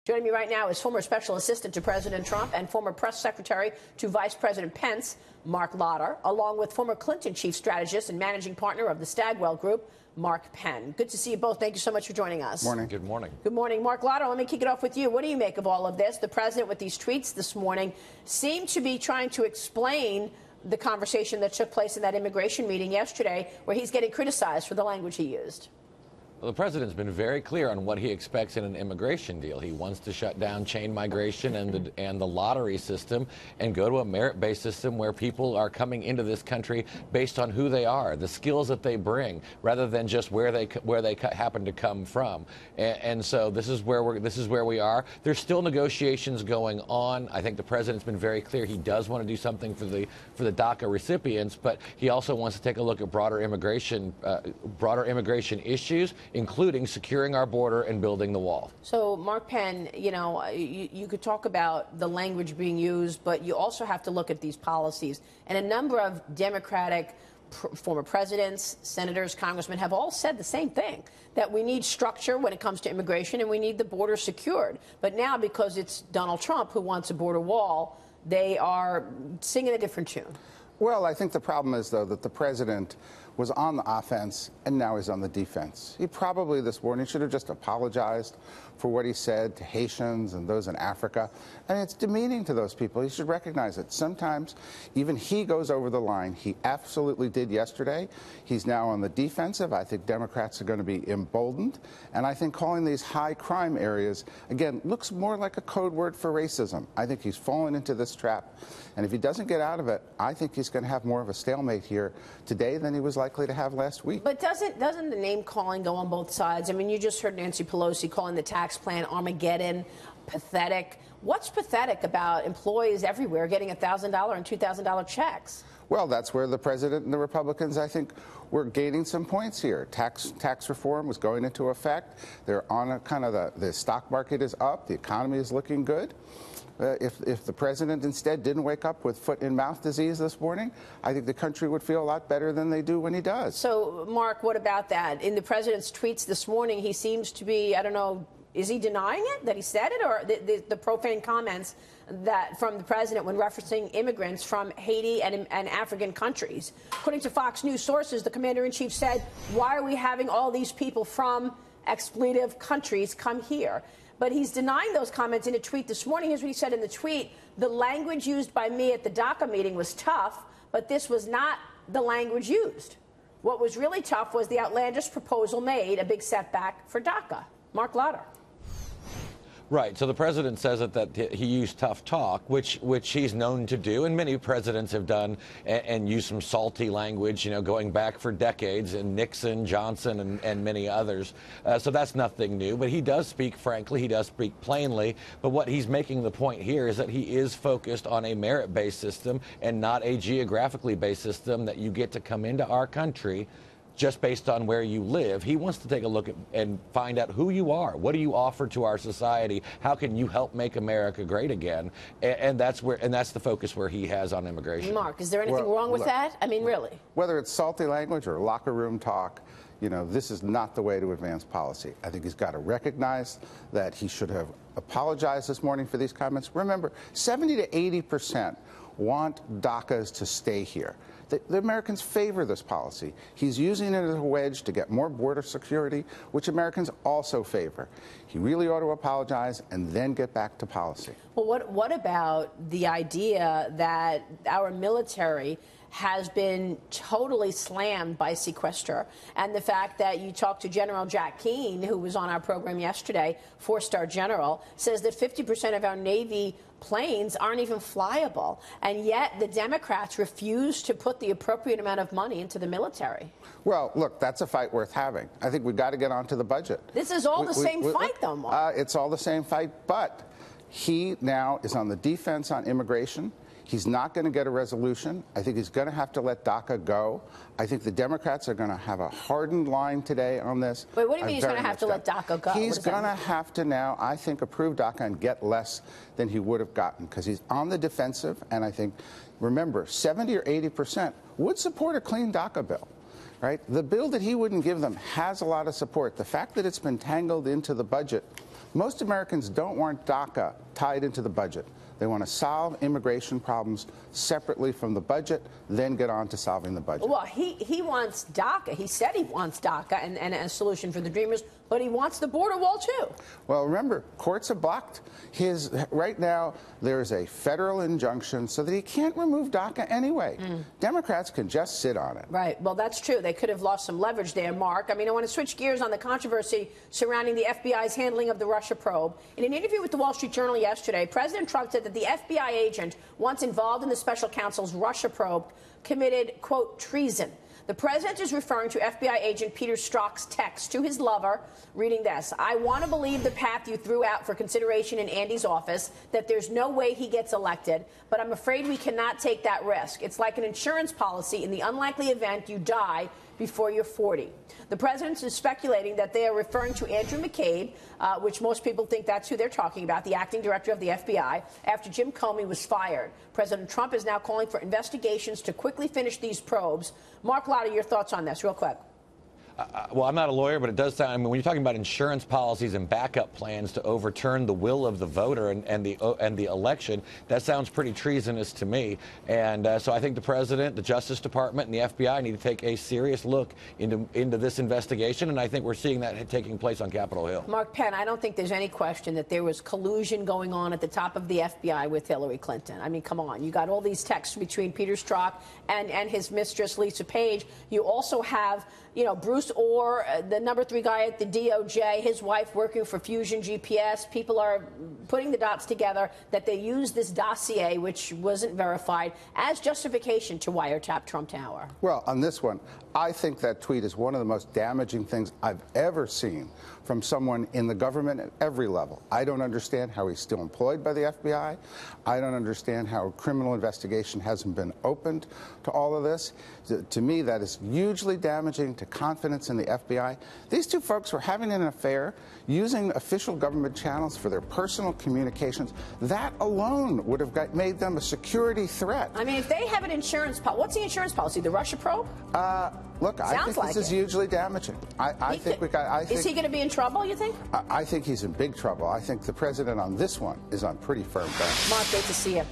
Joining me right now is former special assistant to President Trump and former press secretary to Vice President Pence, Marc Lotter, along with former Clinton chief strategist and managing partner of the Stagwell Group, Mark Penn. Good to see you both. Thank you so much for joining us. Morning. Good morning. Good morning. Marc Lotter, let me kick it off with you. What do you make of all of this? The president, with these tweets this morning, seemed to be trying to explain the conversation that took place in that immigration meeting yesterday, where he's getting criticized for the language he used. Well, the president's been very clear on what he expects in an immigration deal. He wants to shut down chain migration and the lottery system and go to a merit-based system where people are coming into this country based on who they are, the skills that they bring, rather than just where they happen to come from. And so this is where we are. There's still negotiations going on. I think the president's been very clear he does want to do something for the DACA recipients, but he also wants to take a look at broader immigration issues, including securing our border and building the wall. So, Mark Penn, you know, you could talk about the language being used, but you also have to look at these policies. And a number of Democratic former presidents, senators, congressmen have all said the same thing, that we need structure when it comes to immigration and we need the border secured. But now, because it's Donald Trump who wants a border wall, they are singing a different tune. Well, I think the problem is, though, that the president was on the offense and now he's on the defense. He probably this morning should have just apologized for what he said to Haitians and those in Africa. And it's demeaning to those people. He should recognize it. Sometimes even he goes over the line. He absolutely did yesterday. He's now on the defensive. I think Democrats are going to be emboldened. And I think calling these high crime areas, again, looks more like a code word for racism. I think he's fallen into this trap. And if he doesn't get out of it, I think he's going to have more of a stalemate here today than he was likely to have last week. But doesn't the name calling go on both sides? I mean, you just heard Nancy Pelosi calling the tax plan Armageddon, pathetic. What's pathetic about employees everywhere getting $1,000 and $2,000 checks? Well, that's where the president and the Republicans, I think, were gaining some points here. Tax reform was going into effect. They're on a kind of the stock market is up. The economy is looking good. If the president instead didn't wake up with foot and mouth disease this morning, I think the country would feel a lot better than they do when he does. So, Mark, what about that? In the president's tweets this morning, he seems to be, I don't know, is he denying it, that he said it, or the profane comments that from the president when referencing immigrants from Haiti and African countries? According to Fox News sources, the commander-in-chief said, why are we having all these people from expletive countries come here? But he's denying those comments in a tweet this morning. Here's what he said in the tweet. The language used by me at the DACA meeting was tough, but this was not the language used. What was really tough was the outlandish proposal made, a big setback for DACA. Marc Lotter. Right. So the president says that he used tough talk, which he's known to do, and many presidents have done, and used some salty language, you know, going back for decades, and Nixon, Johnson, and many others. So that's nothing new. But he does speak frankly. He does speak plainly. But what he's making the point here is that he is focused on a merit-based system and not a geographically based system that you get to come into our country just based on where you live. He wants to take a look at and find out who you are. What do you offer to our society? How can you help make America great again? And that's the focus where he has on immigration. Mark, is there anything wrong with that? I mean, really? Whether it's salty language or locker room talk, you know, this is not the way to advance policy. I think he's got to recognize that he should have apologized this morning for these comments. Remember, 70 to 80% want DACAs to stay here. The Americans favor this policy. He's using it as a wedge to get more border security, which Americans also favor. He really ought to apologize and then get back to policy. Well, what about the idea that our military has been totally slammed by sequester, and the fact that you talked to General Jack Keane, who was on our program yesterday, four-star general, says that 50% of our Navy planes aren't even flyable, and yet the Democrats refuse to put the appropriate amount of money into the military. Well, look, that's a fight worth having. I think we've got to get onto the budget. This is all the same fight, though, Mark. It's all the same fight, but he now is on the defense on immigration. He's not going to get a resolution. I think he's going to have to let DACA go. I think the Democrats are going to have a hardened line today on this. Wait, what do you mean he's going to have to let DACA go? He's going to have to now, I think, approve DACA and get less than he would have gotten because he's on the defensive. And I think, remember, 70 or 80% would support a clean DACA bill. Right? The bill that he wouldn't give them has a lot of support. The fact that it's been tangled into the budget Most Americans don't want DACA tied into the budget. They want to solve immigration problems separately from the budget, then get on to solving the budget. Well, he wants DACA. He said he wants DACA and a solution for the Dreamers, but he wants the border wall, too. Well, remember, courts have blocked his. Right now, there's a federal injunction so that he can't remove DACA anyway. Democrats can just sit on it. Right. Well, that's true. They could have lost some leverage there, Mark. I mean, I want to switch gears on the controversy surrounding the FBI's handling of the Russia probe. In an interview with the Wall Street Journal yesterday, President Trump said that the FBI agent once involved in the special counsel's Russia probe committed, quote, treason. The president is referring to FBI agent Peter Strzok's text to his lover, reading this: "I want to believe the path you threw out for consideration in Andy's office, that there's no way he gets elected, but I'm afraid we cannot take that risk. It's like an insurance policy in the unlikely event you die before you're 40. The president is speculating that they are referring to Andrew McCabe, which most people think that's who they're talking about, the acting director of the FBI, after Jim Comey was fired. President Trump is now calling for investigations to quickly finish these probes. Marc Lotter, your thoughts on this, real quick. Well, I'm not a lawyer, but it does sound, I mean, when you're talking about insurance policies and backup plans to overturn the will of the voter and the election, that sounds pretty treasonous to me. And so I think the president, the Justice Department, and the FBI need to take a serious look into this investigation, and I think we're seeing that taking place on Capitol Hill. Mark Penn, I don't think there's any question that there was collusion going on at the top of the FBI with Hillary Clinton. I mean, come on. You got all these texts between Peter Strzok and his mistress, Lisa Page. You also have, you know, Bruce Orr, the number 3 guy at the DOJ, his wife working for Fusion GPS. People are putting the dots together that they used this dossier, which wasn't verified, as justification to wiretap Trump Tower. Well, on this one, I think that tweet is one of the most damaging things I've ever seen from someone in the government at every level. I don't understand how he's still employed by the FBI. I don't understand how a criminal investigation hasn't been opened to all of this. To me, that is hugely damaging to confidence in the FBI. These two folks were having an affair, using official government channels for their personal communications. That alone would have made them a security threat. I mean, if they have an insurance policy, what's the insurance policy? The Russia probe? Look, I think this is hugely damaging. I think is he going to be in trouble, you think? I think he's in big trouble. I think the president on this one is on pretty firm ground. Mark, great to see you.